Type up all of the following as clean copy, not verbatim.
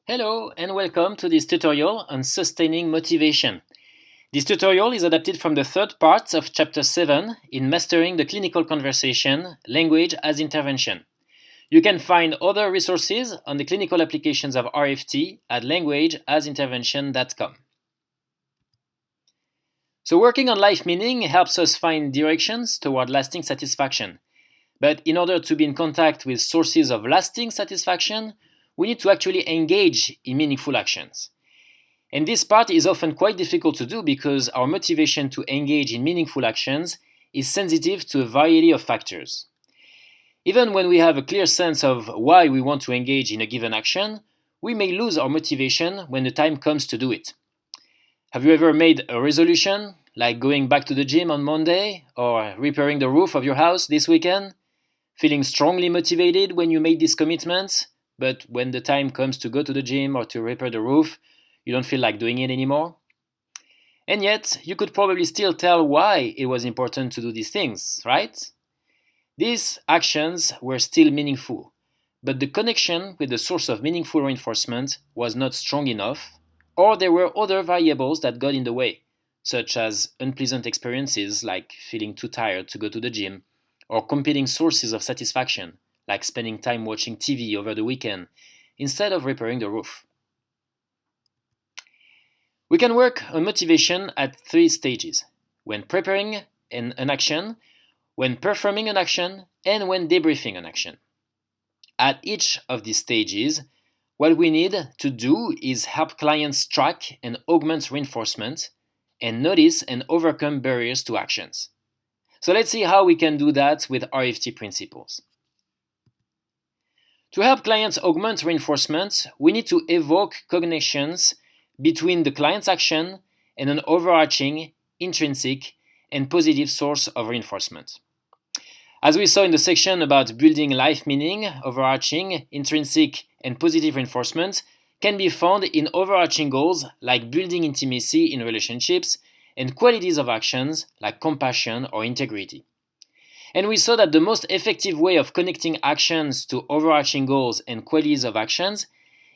Hello and welcome to this tutorial on sustaining motivation. This tutorial is adapted from the third part of Chapter 7 in Mastering the Clinical Conversation, Language as Intervention. You can find other resources on the clinical applications of RFT at languageasintervention.com. So working on life meaning helps us find directions toward lasting satisfaction. But in order to be in contact with sources of lasting satisfaction, we need to actually engage in meaningful actions. And this part is often quite difficult to do because our motivation to engage in meaningful actions is sensitive to a variety of factors. Even when we have a clear sense of why we want to engage in a given action, we may lose our motivation when the time comes to do it. Have you ever made a resolution, like going back to the gym on Monday or repairing the roof of your house this weekend? Feeling strongly motivated when you made this commitment, but when the time comes to go to the gym or to repair the roof, you don't feel like doing it anymore? And yet, you could probably still tell why it was important to do these things, right? These actions were still meaningful, but the connection with the source of meaningful reinforcement was not strong enough, or there were other variables that got in the way, such as unpleasant experiences like feeling too tired to go to the gym, or competing sources of satisfaction, like spending time watching TV over the weekend, instead of repairing the roof. We can work on motivation at 3 stages: when preparing an action, when performing an action, and when debriefing an action. At each of these stages, what we need to do is help clients track and augment reinforcement, and notice and overcome barriers to actions. So let's see how we can do that with RFT principles. To help clients augment reinforcement, we need to evoke connections between the client's action and an overarching, intrinsic, and positive source of reinforcement. As we saw in the section about building life meaning, overarching, intrinsic, and positive reinforcement can be found in overarching goals like building intimacy in relationships and qualities of actions like compassion or integrity. And we saw that the most effective way of connecting actions to overarching goals and qualities of actions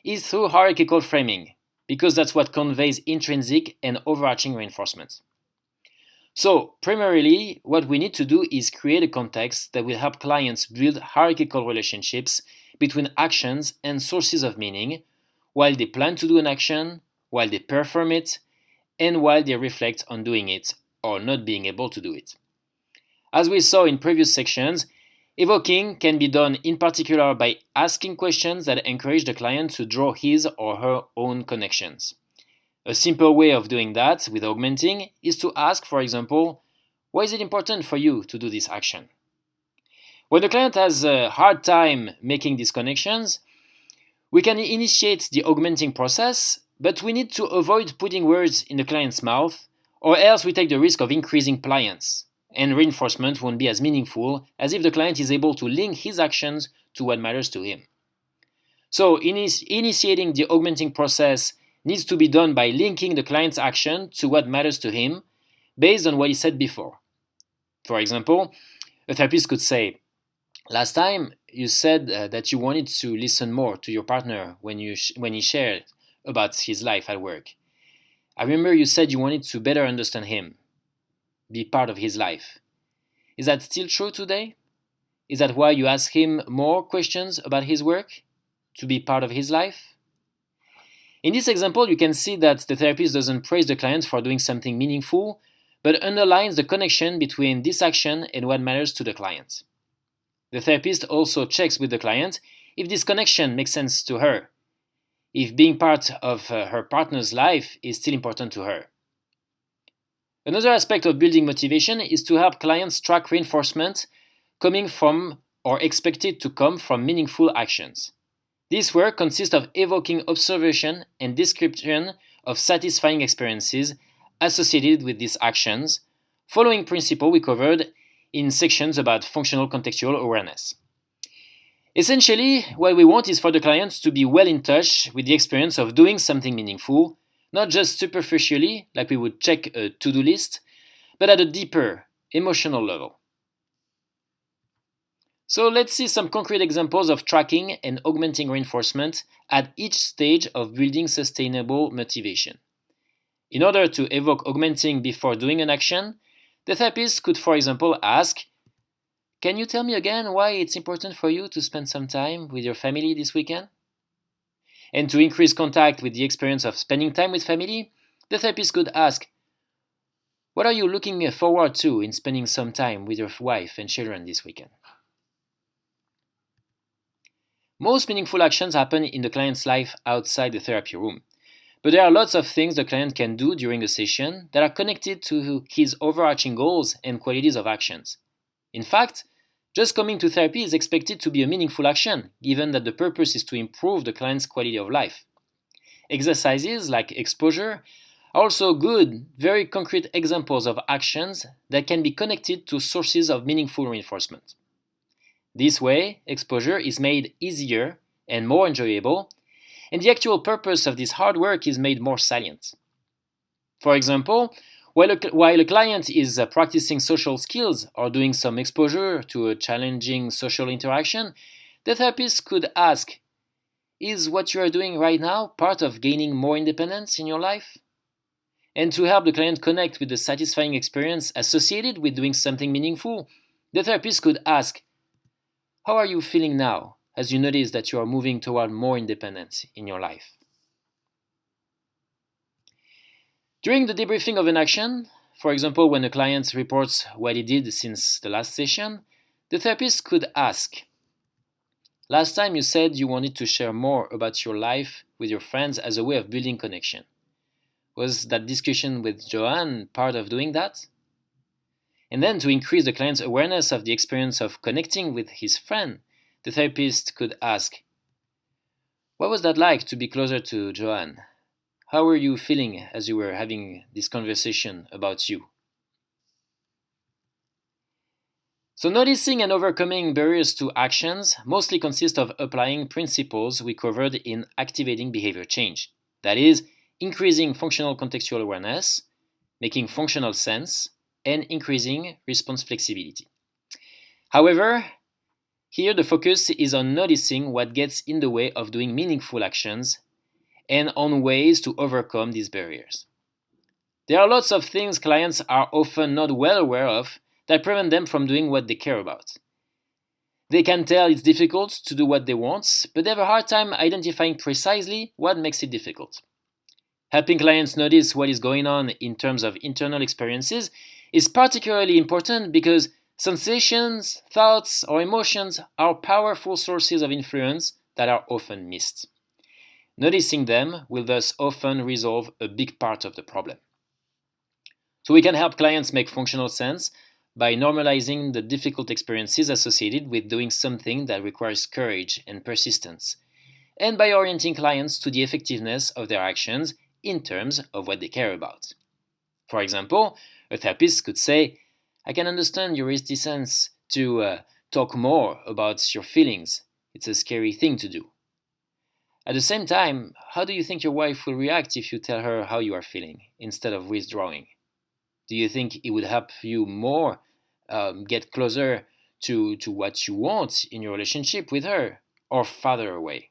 is through hierarchical framing, because that's what conveys intrinsic and overarching reinforcement. So, primarily, what we need to do is create a context that will help clients build hierarchical relationships between actions and sources of meaning while they plan to do an action, while they perform it, and while they reflect on doing it or not being able to do it. As we saw in previous sections, evoking can be done in particular by asking questions that encourage the client to draw his or her own connections. A simple way of doing that with augmenting is to ask, for example, why is it important for you to do this action? When the client has a hard time making these connections, we can initiate the augmenting process, but we need to avoid putting words in the client's mouth, or else we take the risk of increasing pliance, and reinforcement won't be as meaningful as if the client is able to link his actions to what matters to him. So initiating the augmenting process needs to be done by linking the client's action to what matters to him based on what he said before. For example, a therapist could say, last time you said that you wanted to listen more to your partner when he shared about his life at work. I remember you said you wanted to better understand him, be part of his life. Is that still true today? Is that why you ask him more questions about his work? To be part of his life? In this example, you can see that the therapist doesn't praise the client for doing something meaningful, but underlines the connection between this action and what matters to the client. The therapist also checks with the client if this connection makes sense to her, if being part of her partner's life is still important to her. Another aspect of building motivation is to help clients track reinforcement coming from or expected to come from meaningful actions. This work consists of evoking observation and description of satisfying experiences associated with these actions, following principle we covered in sections about functional contextual awareness. Essentially, what we want is for the clients to be well in touch with the experience of doing something meaningful, not just superficially, like we would check a to-do list, but at a deeper, emotional level. So let's see some concrete examples of tracking and augmenting reinforcement at each stage of building sustainable motivation. In order to evoke augmenting before doing an action, the therapist could, for example, ask, "Can you tell me again why it's important for you to spend some time with your family this weekend?" And to increase contact with the experience of spending time with family, the therapist could ask, "What are you looking forward to in spending some time with your wife and children this weekend?" Most meaningful actions happen in the client's life outside the therapy room. But there are lots of things the client can do during a session that are connected to his overarching goals and qualities of actions. In fact, just coming to therapy is expected to be a meaningful action, given that the purpose is to improve the client's quality of life. Exercises like exposure are also good, very concrete examples of actions that can be connected to sources of meaningful reinforcement. This way, exposure is made easier and more enjoyable, and the actual purpose of this hard work is made more salient. For example, while a client is practicing social skills or doing some exposure to a challenging social interaction, the therapist could ask, "Is what you are doing right now part of gaining more independence in your life?" And to help the client connect with the satisfying experience associated with doing something meaningful, the therapist could ask, "How are you feeling now as you notice that you are moving toward more independence in your life?" During the debriefing of an action, for example, when a client reports what he did since the last session, the therapist could ask, "Last time you said you wanted to share more about your life with your friends as a way of building connection. Was that discussion with Joanne part of doing that?" And then to increase the client's awareness of the experience of connecting with his friend, the therapist could ask, "What was that like to be closer to Joanne? How were you feeling as you were having this conversation about you?" So noticing and overcoming barriers to actions mostly consist of applying principles we covered in activating behavior change. That is, increasing functional contextual awareness, making functional sense, and increasing response flexibility. However, here the focus is on noticing what gets in the way of doing meaningful actions and on ways to overcome these barriers. There are lots of things clients are often not well aware of that prevent them from doing what they care about. They can tell it's difficult to do what they want, but they have a hard time identifying precisely what makes it difficult. Helping clients notice what is going on in terms of internal experiences is particularly important because sensations, thoughts, or emotions are powerful sources of influence that are often missed. Noticing them will thus often resolve a big part of the problem. So we can help clients make functional sense by normalizing the difficult experiences associated with doing something that requires courage and persistence, and by orienting clients to the effectiveness of their actions in terms of what they care about. For example, a therapist could say, "I can understand your reticence to talk more about your feelings. It's a scary thing to do. At the same time, how do you think your wife will react if you tell her how you are feeling instead of withdrawing? Do you think it would help you more get closer to what you want in your relationship with her or farther away?"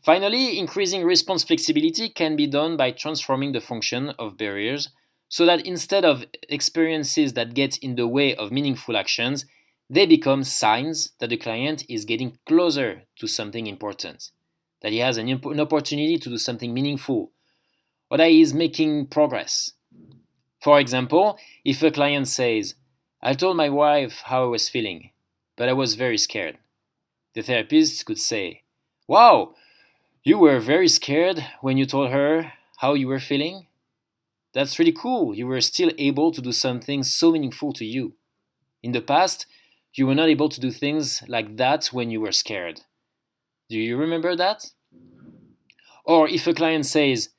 Finally, increasing response flexibility can be done by transforming the function of barriers so that instead of experiences that get in the way of meaningful actions, they become signs that the client is getting closer to something important, that he has an opportunity to do something meaningful, or that he is making progress. For example, if a client says, "I told my wife how I was feeling, but I was very scared," the therapist could say, "Wow, you were very scared when you told her how you were feeling? That's really cool. You were still able to do something so meaningful to you. In the past, you were not able to do things like that when you were scared. Do you remember that?" Or if a client says,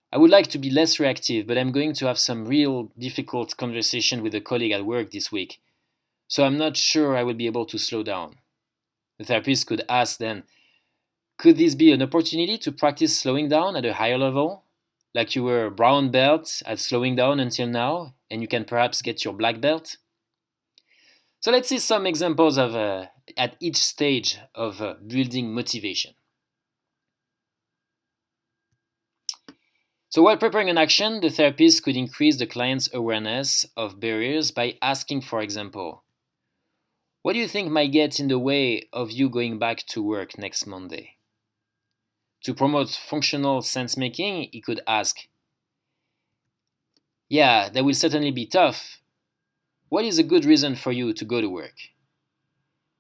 "I would like to be less reactive, but I'm going to have some real difficult conversation with a colleague at work this week, so I'm not sure I will be able to slow down." The therapist could ask then, "Could this be an opportunity to practice slowing down at a higher level? Like you were a brown belt at slowing down until now, and you can perhaps get your black belt?" So let's see some examples of at each stage of building motivation. So while preparing an action, the therapist could increase the client's awareness of barriers by asking, for example, what do you think might get in the way of you going back to work next Monday? To promote functional sense-making, he could ask, yeah, that will certainly be tough. What is a good reason for you to go to work?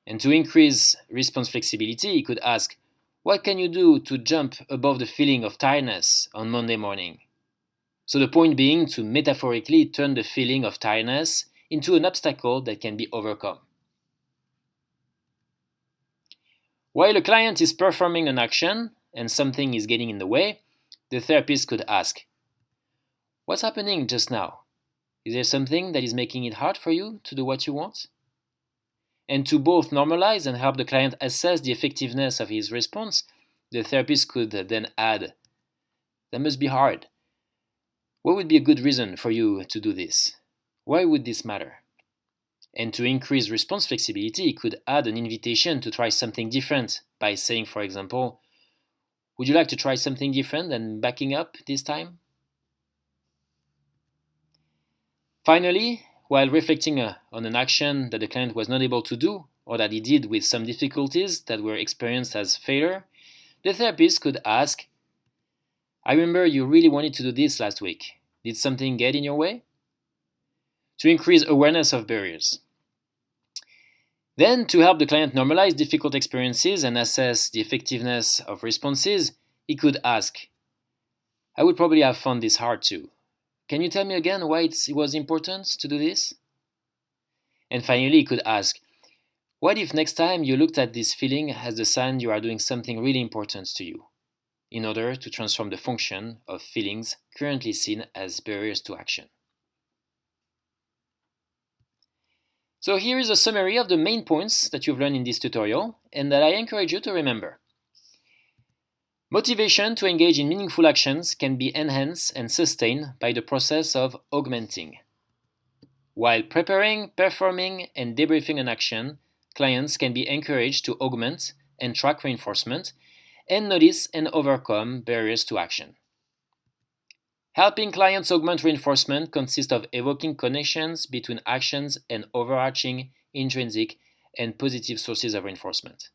And to increase response flexibility, he could ask, what can you do to jump above the feeling of tiredness on Monday morning? So the point being to metaphorically turn the feeling of tiredness into an obstacle that can be overcome. While a client is performing an action and something is getting in the way, the therapist could ask, what's happening just now? Is there something that is making it hard for you to do what you want? And to both normalize and help the client assess the effectiveness of his response, the therapist could then add, that must be hard. What would be a good reason for you to do this? Why would this matter? And to increase response flexibility, he could add an invitation to try something different by saying, for example, would you like to try something different than backing up this time? Finally, while reflecting on an action that the client was not able to do, or that he did with some difficulties that were experienced as failure, the therapist could ask, I remember you really wanted to do this last week. Did something get in your way? To increase awareness of barriers. Then, to help the client normalize difficult experiences and assess the effectiveness of responses, he could ask, I would probably have found this hard too. Can you tell me again why it was important to do this? And finally, he could ask, what if next time you looked at this feeling as the sign you are doing something really important to you, in order to transform the function of feelings currently seen as barriers to action? So here is a summary of the main points that you've learned in this tutorial and that I encourage you to remember. Motivation to engage in meaningful actions can be enhanced and sustained by the process of augmenting. While preparing, performing, and debriefing an action, clients can be encouraged to augment and track reinforcement and notice and overcome barriers to action. Helping clients augment reinforcement consists of evoking connections between actions and overarching, intrinsic, and positive sources of reinforcement.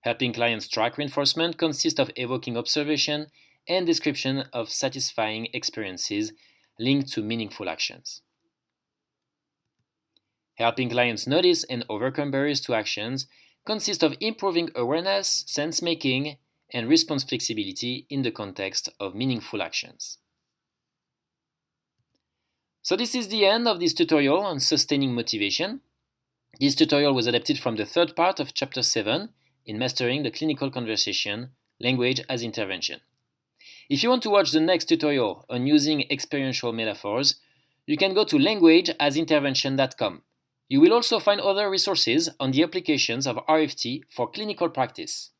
Helping clients track reinforcement consists of evoking observation and description of satisfying experiences linked to meaningful actions. Helping clients notice and overcome barriers to actions consists of improving awareness, sense-making, and response flexibility in the context of meaningful actions. So this is the end of this tutorial on sustaining motivation. This tutorial was adapted from the third part of Chapter 7 in Mastering the Clinical Conversation, Language as Intervention. If you want to watch the next tutorial on using experiential metaphors, you can go to languageasintervention.com. You will also find other resources on the applications of RFT for clinical practice.